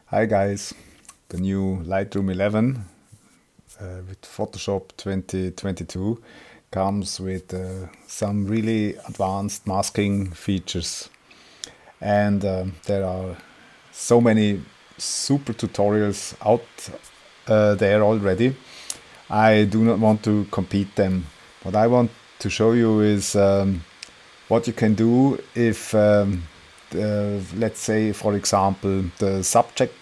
Hi guys, the new Lightroom 11 with Photoshop 2022 comes with some really advanced masking features, and there are so many super tutorials out there already. I do not want to compete them. What I want to show you is what you can do if let's say, for example, the subject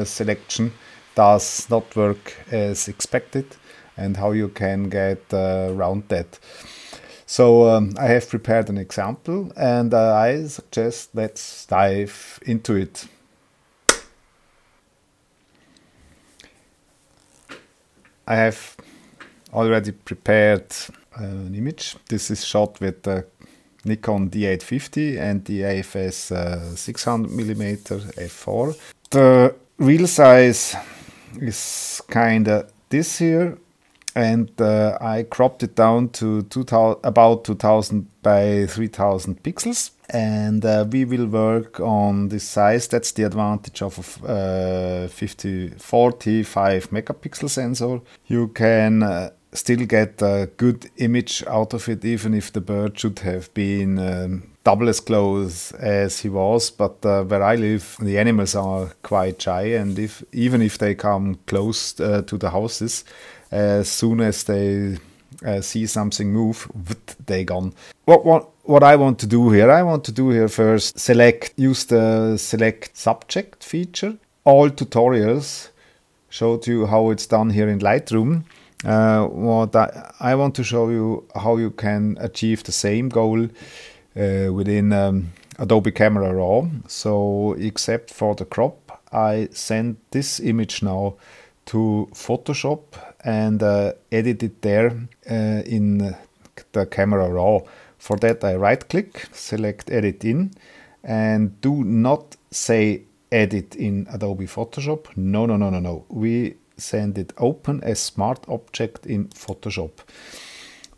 selection does not work as expected, and how you can get around that. So I have prepared an example, and I suggest let's dive into it. I have already prepared an image. This is shot with the Nikon D850 and the AFS 600mm f4. The real size is kinda this here, and I cropped it down to about 2000 by 3000 pixels, and we will work on this size. That's the advantage of a 45 megapixel sensor. You can still get a good image out of it, even if the bird should have been double as close as he was. But where I live, the animals are quite shy, and even if they come close to the houses, as soon as they see something move, they gone. What I want to do here, first use the select subject feature. All tutorials showed you how it's done here in Lightroom. What I want to show you how you can achieve the same goal within Adobe Camera Raw. So except for the crop, I send this image now to Photoshop and edit it there in the Camera Raw. For that, I right click, select edit in, and do not say edit in Adobe Photoshop. No. We send it open as smart object in Photoshop.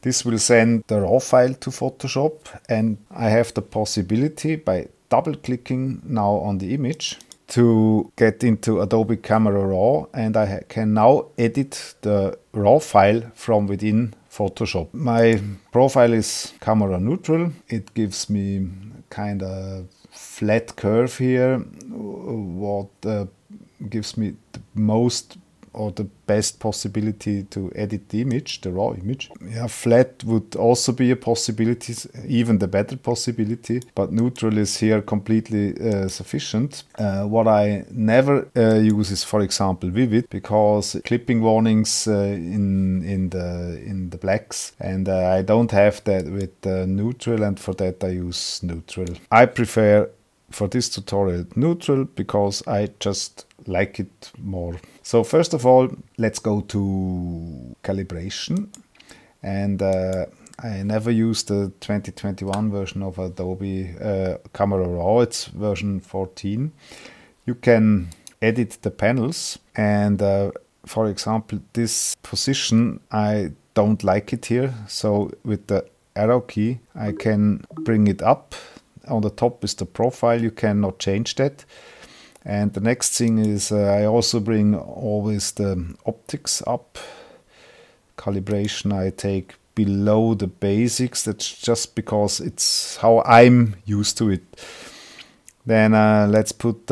This will send the raw file to Photoshop, and I have the possibility, by double clicking now on the image, to get into Adobe Camera Raw, and I can now edit the raw file from within Photoshop. My profile is camera neutral. It gives me kind of flat curve here, what gives me the most or the best possibility to edit the image, the raw image. Yeah, flat would also be a possibility, even the better possibility, but neutral is here completely sufficient. What I never use is, for example, vivid, because clipping warnings in the blacks, and I don't have that with neutral, and for that I use neutral. I prefer for this tutorial neutral because I just like it more. So first of all, let's go to calibration, and I never used the 2021 version of Adobe Camera Raw. It's version 14. You can edit the panels, and for example, this position, I don't like it here, so with the arrow key I can bring it up. On the top is the profile, you cannot change that. And the next thing is I also bring always the optics up. Calibration I take below the basics. That's just because it's how I'm used to it. Then let's put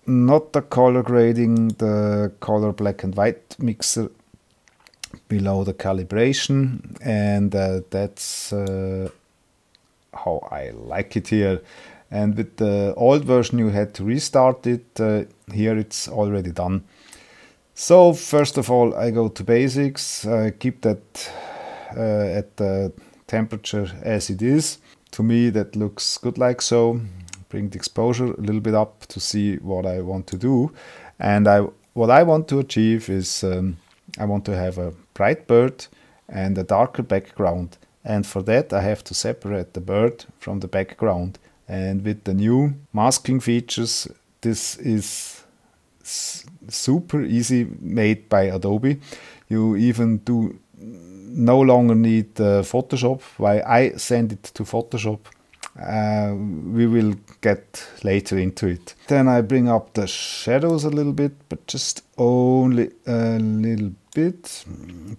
not the color grading, the color black and white mixer below the calibration, and that's how I like it here. And with the old version you had to restart it. Here it's already done. So first of all, I go to basics. I keep that at the temperature as it is. To me that looks good like so. Bring the exposure a little bit up to see what I want to do. And what I want to achieve is I want to have a bright bird and a darker background. And for that I have to separate the bird from the background. And with the new masking features, this is super easy made by Adobe. You even do no longer need Photoshop. Why I send it to Photoshop, we will get later into it. Then I bring up the shadows a little bit, but just only a little bit.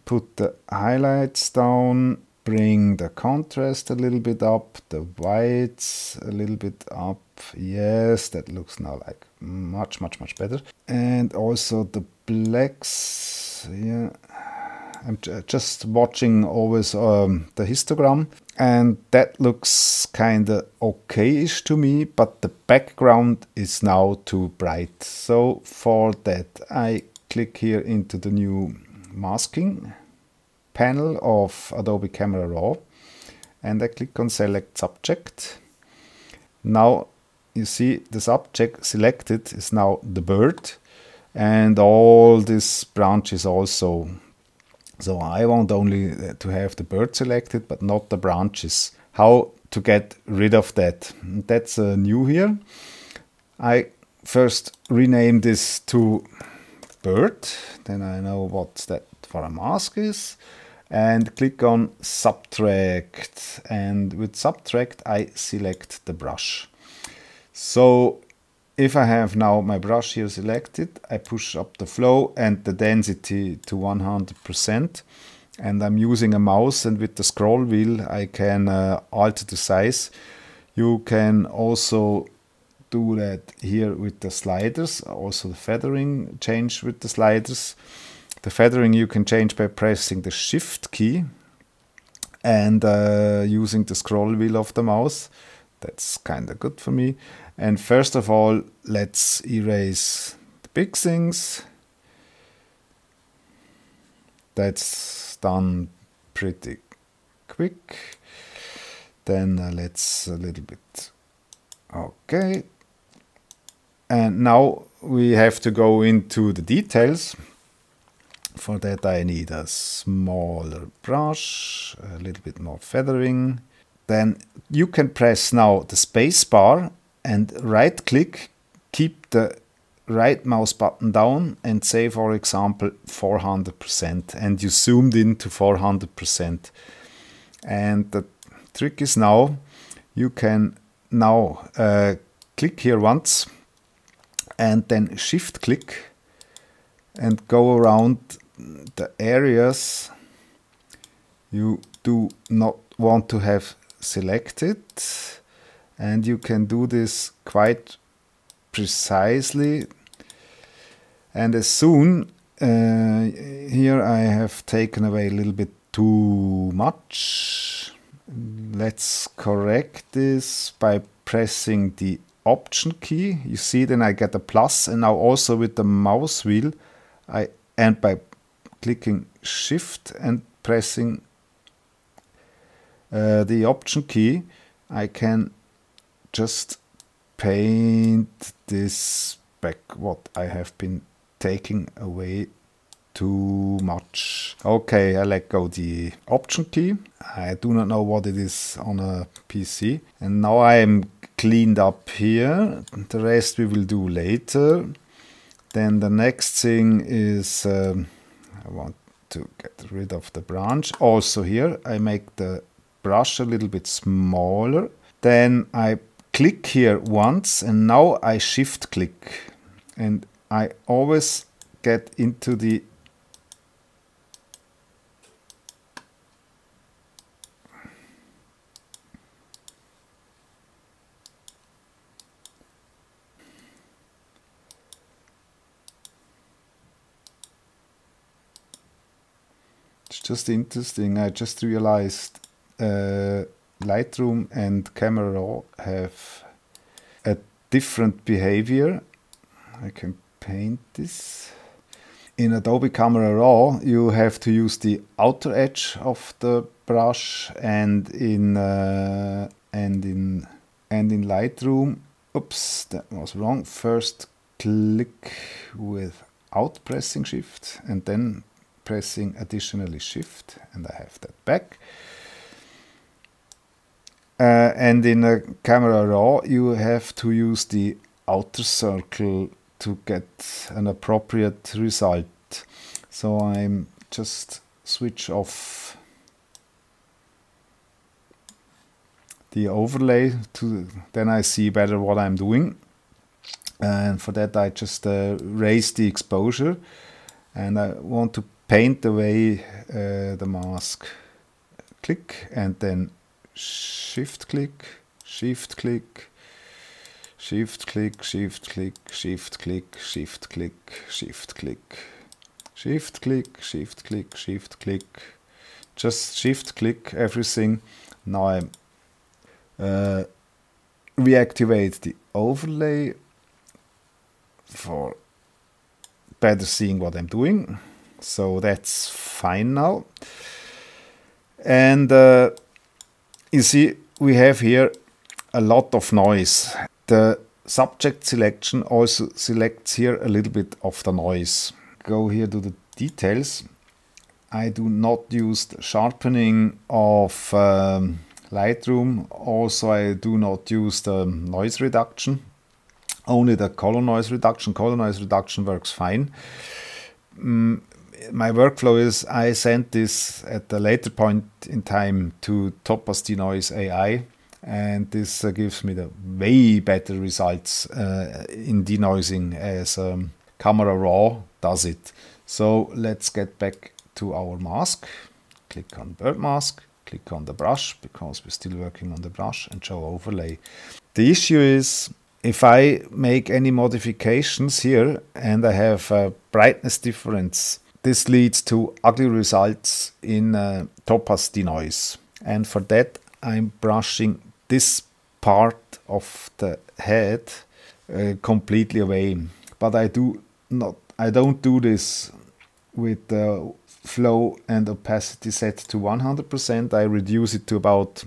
Put the highlights down, bring the contrast a little bit up, the whites a little bit up. Yes, that looks now like much better. And also the blacks, yeah. I'm just watching always the histogram, and that looks kind of okay-ish to me, but the background is now too bright. So for that I click here into the new masking panel of Adobe Camera Raw, and I click on Select Subject. Now you see the subject selected is now the bird, and all these branches also. So I want only to have the bird selected, but not the branches. How to get rid of that? That's new here. I first rename this to bird, then I know what that for a mask is, and click on subtract, and with subtract I select the brush. So if I have now my brush here selected, I push up the flow and the density to 100%, and I'm using a mouse, and with the scroll wheel I can alter the size. You can also do that here with the sliders, also the feathering change with the sliders. The feathering you can change by pressing the Shift key and using the scroll wheel of the mouse. That's kind of good for me. And first of all, let's erase the big things. That's done pretty quick. Then let's a little bit. Okay. And now we have to go into the details. For that I need a smaller brush, a little bit more feathering. Then you can press now the space bar and right click, keep the right mouse button down and say, for example, 400%, and you zoomed in to 400%. And the trick is now, you can now click here once and then shift click and go around the areas you do not want to have selected. And you can do this quite precisely. And as soon, here I have taken away a little bit too much. Let's correct this by pressing the Option key. You see, then I get a plus, and now also with the mouse wheel, and by clicking Shift and pressing the Option key, I can just paint this back, what I have been taking away too much. Okay, I let go the Option key. I do not know what it is on a PC. And now I am cleaned up here. The rest we will do later. Then the next thing is I want to get rid of the branch. Also here I make the brush a little bit smaller. Then I click here once, and now I shift click, and I always get into the it's just interesting. I just realized Lightroom and Camera Raw have a different behavior. I can paint this. In Adobe Camera Raw, you have to use the outer edge of the brush, and in Lightroom, oops, that was wrong. First click without pressing Shift, and then pressing additionally Shift, and I have that back. And in a Camera Raw, you have to use the outer circle to get an appropriate result. So I'm just switch off the overlay then I see better what I'm doing. And for that I just raise the exposure, and I want to paint away the mask. Click and then shift click, shift click, shift click, shift click, shift click, shift click, shift click, shift click, shift click, shift click, just shift click everything. Now I reactivate the overlay for better seeing what I'm doing. So that's fine now. And you see we have here a lot of noise. The subject selection also selects here a little bit of the noise. Go here to the details. I do not use the sharpening of Lightroom. Also I do not use the noise reduction, only the color noise reduction. Color noise reduction works fine. My workflow is I send this at a later point in time to Topaz Denoise AI, and this gives me the way better results in denoising as Camera Raw does it. So let's get back to our mask. Click on bird mask, click on the brush because we're still working on the brush, and show overlay. The issue is if I make any modifications here and I have a brightness difference, this leads to ugly results in Topaz Denoise. And for that I'm brushing this part of the head completely away. But I don't do this with the flow and opacity set to 100%. I reduce it to about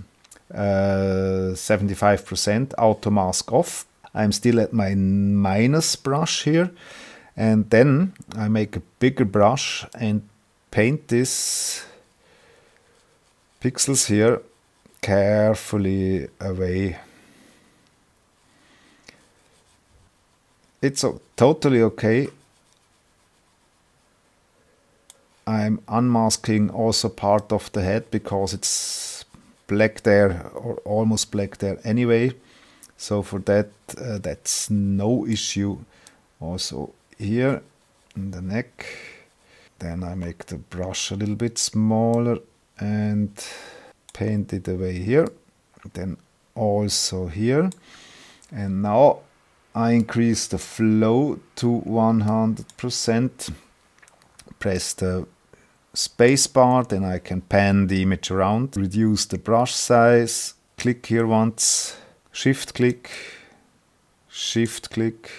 75%, auto mask off. I'm still at my minus brush here, and then I make a bigger brush and paint this pixels here carefully away. It's totally okay. I'm unmasking also part of the head because it's black there, or almost black there anyway. So for that, that's no issue. Also here in the neck. Then I make the brush a little bit smaller and paint it away here. Then also here. And now I increase the flow to 100%. Press the space bar, then I can pan the image around. Reduce the brush size. Click here once. Shift click. Shift click.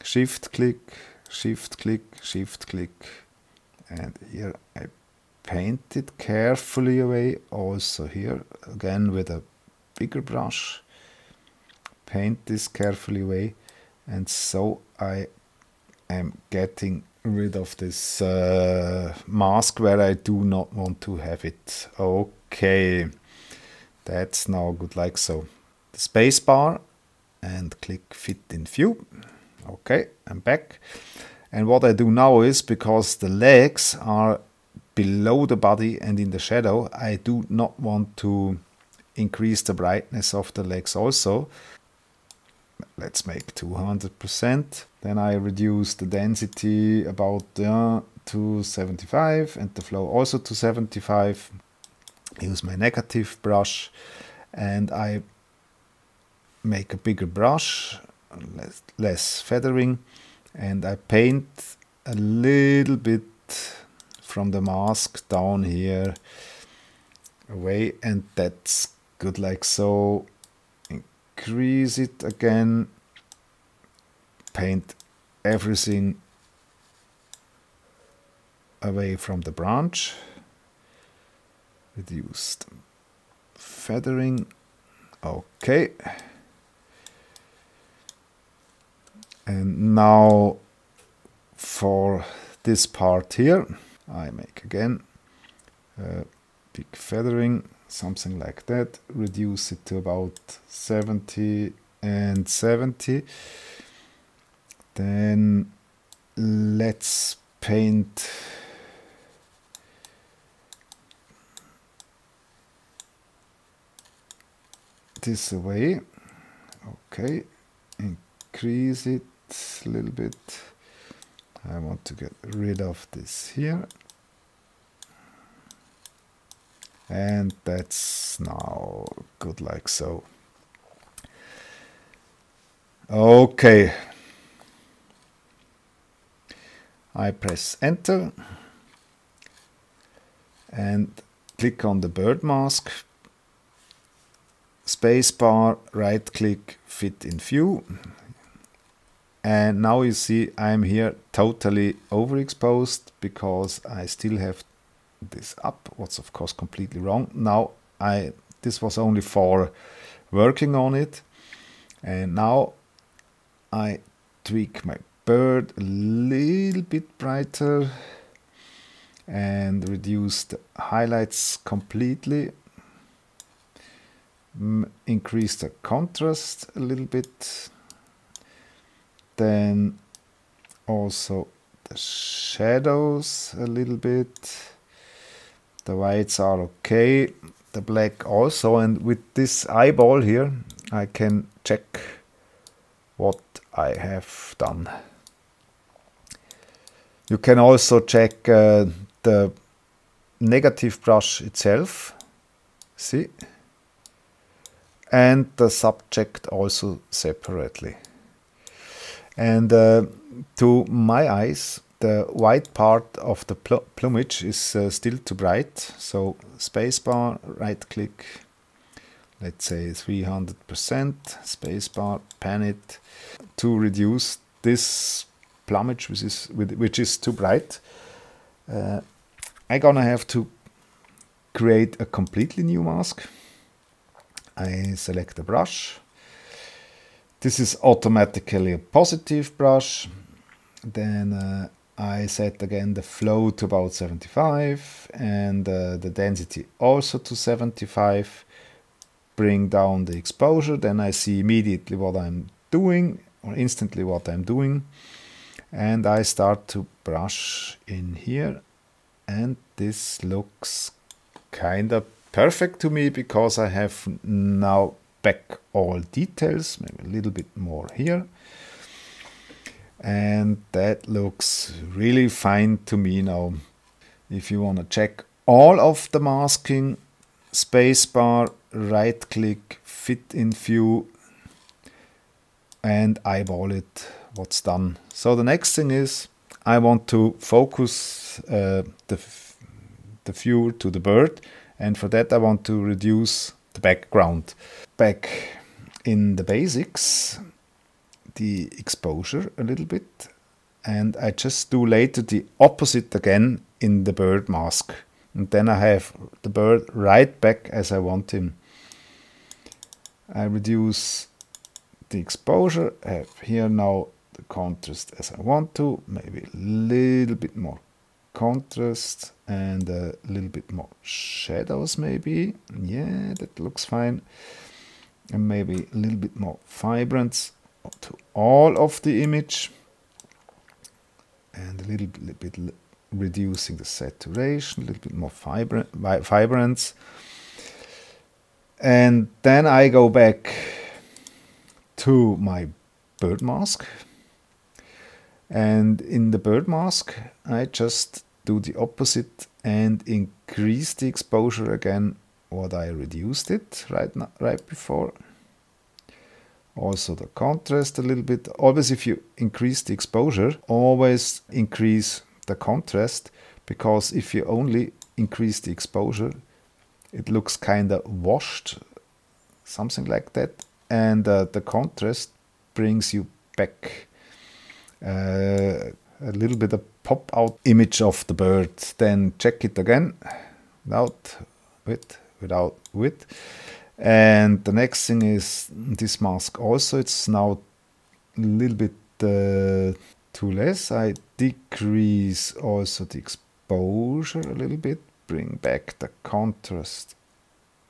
Shift click. Shift click. Shift click. And here I paint it carefully away. Also here again with a bigger brush. Paint this carefully away. And so I am getting rid of this mask where I do not want to have it. Okay, that's now good like so. The space bar and click fit in view. Okay, I'm back. And what I do now is, because the legs are below the body and in the shadow, I do not want to increase the brightness of the legs also. Let's make 200%. Then I reduce the density about to 75 and the flow also to 75. Use my negative brush and I make a bigger brush, less feathering, and I paint a little bit from the mask down here away, and that's good like so. Increase it again, paint everything away from the branch, reduce the feathering, okay. And now for this part here, I make again big feathering, something like that, reduce it to about 70 and 70. Then let's paint this away. Okay, increase it a little bit. I want to get rid of this here. And that's now good like so. Okay. I press enter and click on the bird mask. Spacebar, right click, fit in view. And now you see I'm here totally overexposed because I still have this up, what's of course completely wrong. Now this was only for working on it, and now I tweak my bird a little bit brighter and reduce the highlights completely, increase the contrast a little bit, then also the shadows a little bit. The whites are okay, the black also, and with this eyeball here I can check what I have done. You can also check the negative brush itself, see, and the subject also separately. And to my eyes, the white part of the plumage is still too bright, so spacebar, right click, let's say 300%, spacebar, pan it to reduce this plumage which is too bright. I'm gonna have to create a completely new mask. I select a brush. This is automatically a positive brush. Then I set again the flow to about 75 and the density also to 75. Bring down the exposure, then I see immediately what I'm doing, or instantly what I'm doing. And I start to brush in here, and this looks kind of perfect to me because I have now back all details, maybe a little bit more here. And that looks really fine to me now. If you want to check all of the masking, spacebar, right click, fit in view, and eyeball it, what's done. So the next thing is I want to focus the viewer to the bird, and for that I want to reduce the background. Back in the basics, the exposure a little bit, and I just do later the opposite again in the bird mask, and then I have the bird right back as I want him. I reduce the exposure, I have here now the contrast as I want to, maybe a little bit more contrast and a little bit more shadows maybe, yeah, that looks fine, and maybe a little bit more vibrance to all of the image, and a little bit reducing the saturation, a little bit more vibrance. And then I go back to my bird mask, and in the bird mask I just do the opposite and increase the exposure again what I reduced it right before. Also the contrast a little bit. Always if you increase the exposure, always increase the contrast, because if you only increase the exposure, it looks kind of washed, something like that. And the contrast brings you back a little bit of pop out image of the bird. Then check it again, without with. And the next thing is this mask also, it's now a little bit too less. I decrease also the exposure a little bit, bring back the contrast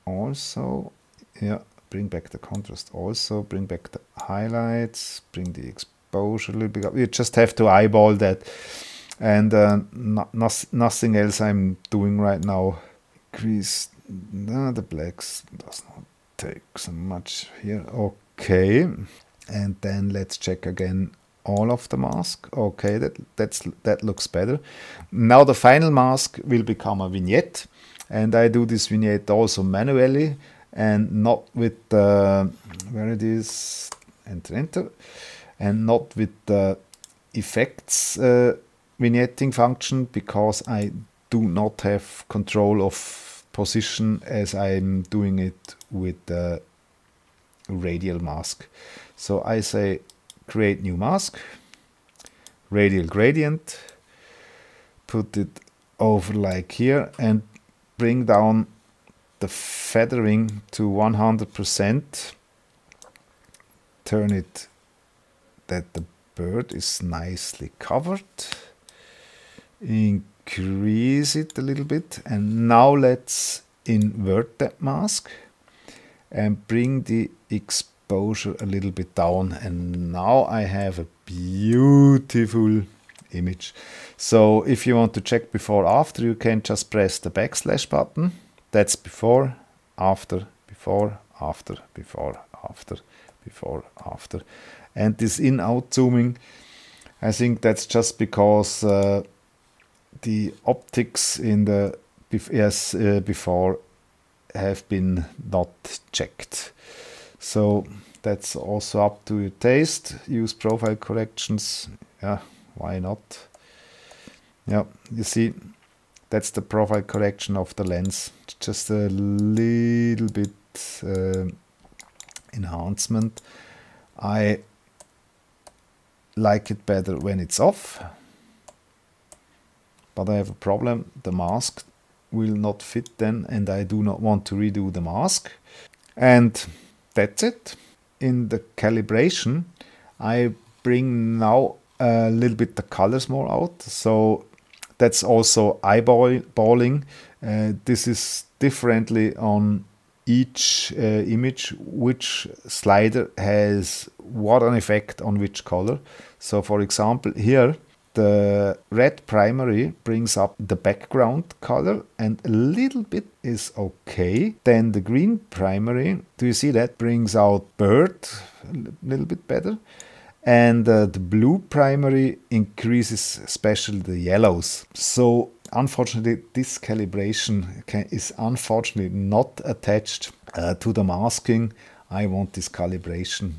also, yeah, bring back the contrast also, bring back the highlights, bring the exposure a little bit up. You just have to eyeball that, and nothing else I'm doing right now. Increase the blacks, does not take so much here. Okay, and then let's check again all of the mask. Okay, that looks better. Now the final mask will become a vignette, and I do this vignette also manually and not with where it is, enter, and not with the effects vignetting function, because I do not have control of position as I'm doing it with the radial mask. So I say create new mask, radial gradient, put it over like here, and bring down the feathering to 100%. Turn it that the bird is nicely covered. Increase it a little bit, and now let's invert that mask and bring the exposure a little bit down, and now I have a beautiful image. So if you want to check before after, you can just press the backslash button. That's before, after, before, after, before, after, before, after. And this in-out zooming, I think that's just because the optics in the before have been not checked. So that's also up to your taste. Use profile corrections. Yeah, why not? Yeah, you see, that's the profile correction of the lens. Just a little bit enhancement. I like it better when it's off, but I have a problem. The mask will not fit then, and I do not want to redo the mask. And that's it. In the calibration, I bring now a little bit the colors more out. So that's also eyeballing. This is differently on each image, which slider has what an effect on which color. So for example, here the red primary brings up the background color, and a little bit is okay. Then the green primary, do you see that, brings out bird a little bit better. And the blue primary increases especially the yellows. So unfortunately, this calibration is unfortunately not attached to the masking. I want this calibration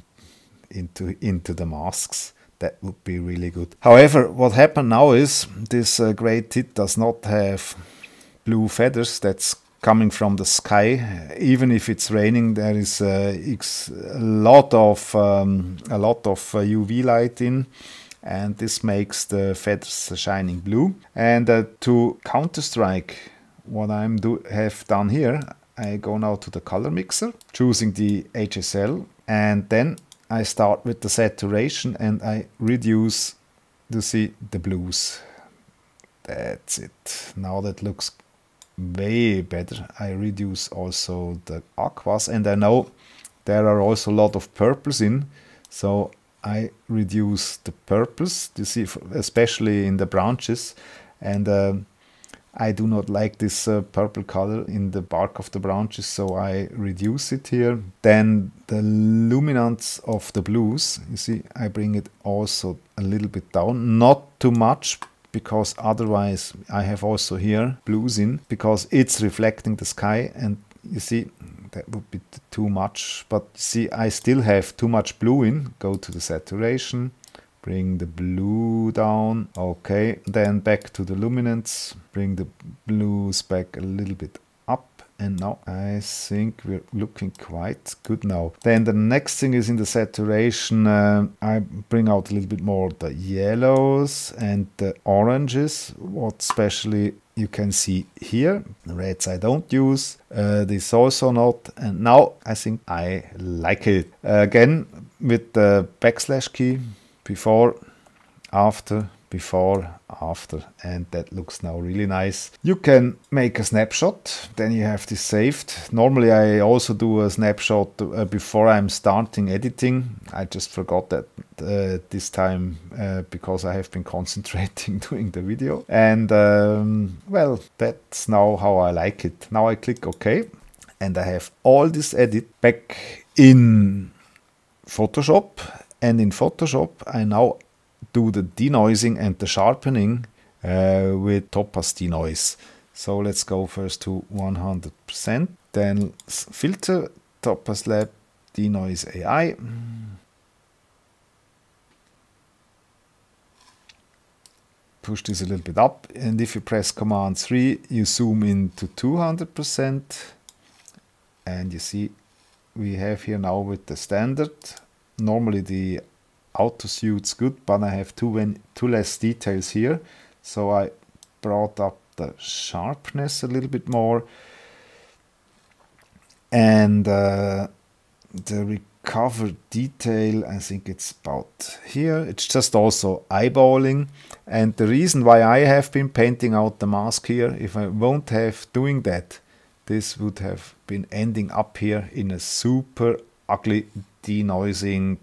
into the masks. That would be really good. However, what happened now is this gray tit does not have blue feathers. That's coming from the sky. Even if it's raining, there is a lot of UV light in, and this makes the feathers shining blue. And to counter-strike what I have done here, I go now to the color mixer, choosing the HSL, and then I start with the saturation and I reduce to see the blues. That's it. Now that looks way better. I reduce also the aquas, and I know there are also a lot of purples in, so I reduce the purples, you see, especially in the branches, and I do not like this purple color in the bark of the branches, so I reduce it here. Then the luminance of the blues, you see, I bring it also a little bit down, not too much, because otherwise I have also here blues in, because it's reflecting the sky, and you see that would be too much. But see, I still have too much blue in. Go to the saturation, bring the blue down. Okay, then back to the luminance, bring the blues back a little bit up, and now I think we're looking quite good now. Then the next thing is in the saturation, I bring out a little bit more the yellows and the oranges, what especially you can see here. The reds I don't use, this also not, and now I think I like it. Again with the backslash key, before, after, before, after, and that looks now really nice. You can make a snapshot, then you have this saved. Normally I also do a snapshot before I'm starting editing. I just forgot that this time because I have been concentrating doing the video. And well, that's now how I like it. Now I click OK, and I have all this edit back in Photoshop, and in Photoshop I now do the denoising and the sharpening with Topaz Denoise. So let's go first to 100%, then filter, Topaz Lab Denoise AI. Push this a little bit up, and if you press Command 3, you zoom into 200%, and you see we have here now with the standard. Normally the auto suit's good, but I have two less details here, so I brought up the sharpness a little bit more, and the recover detail, I think it's about here. It's just also eyeballing, and the reason why I have been painting out the mask here, if I won't have doing that, this would have been ending up here in a super ugly denoising,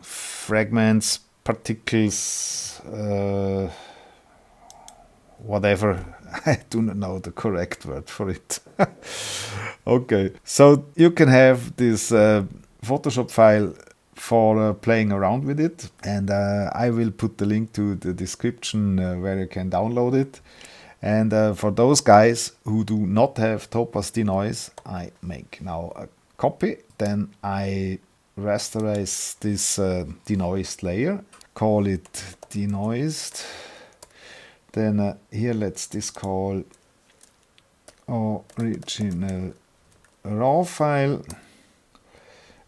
fragments, particles, whatever. I do not know the correct word for it. Okay, so you can have this Photoshop file for playing around with it, and I will put the link to the description where you can download it. And for those guys who do not have Topaz Denoise, I make now a copy, then I rasterize this denoised layer, call it denoised. Then here let's this call original raw file,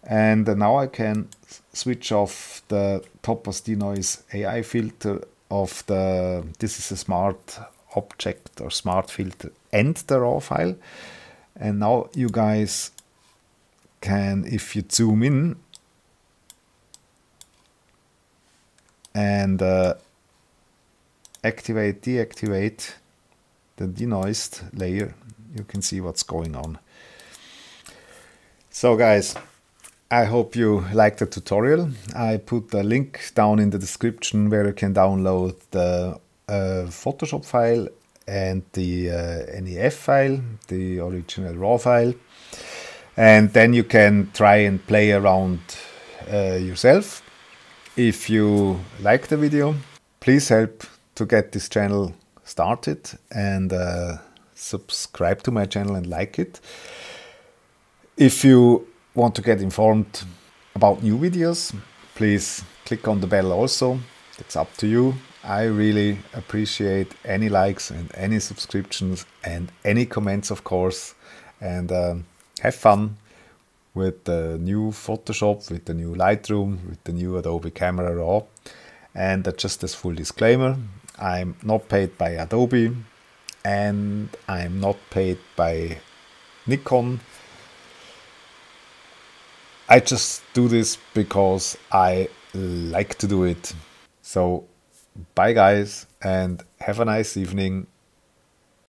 and now I can switch off the Topaz Denoise AI filter of the, this is a smart object or smart filter, and the raw file. And now you guys can, if you zoom in and activate, deactivate the denoised layer, you can see what's going on. So guys, I hope you liked the tutorial. I put a link down in the description where you can download the Photoshop file and the NEF file, the original raw file, and then you can try and play around yourself. If you like the video, please help to get this channel started, and subscribe to my channel and like it. If you want to get informed about new videos, please click on the bell also. It's up to you. I really appreciate any likes and any subscriptions and any comments, of course. And have fun with the new Photoshop, with the new Lightroom, with the new Adobe Camera Raw. And just as full disclaimer, I'm not paid by Adobe and I'm not paid by Nikon. I just do this because I like to do it. So bye guys, and have a nice evening.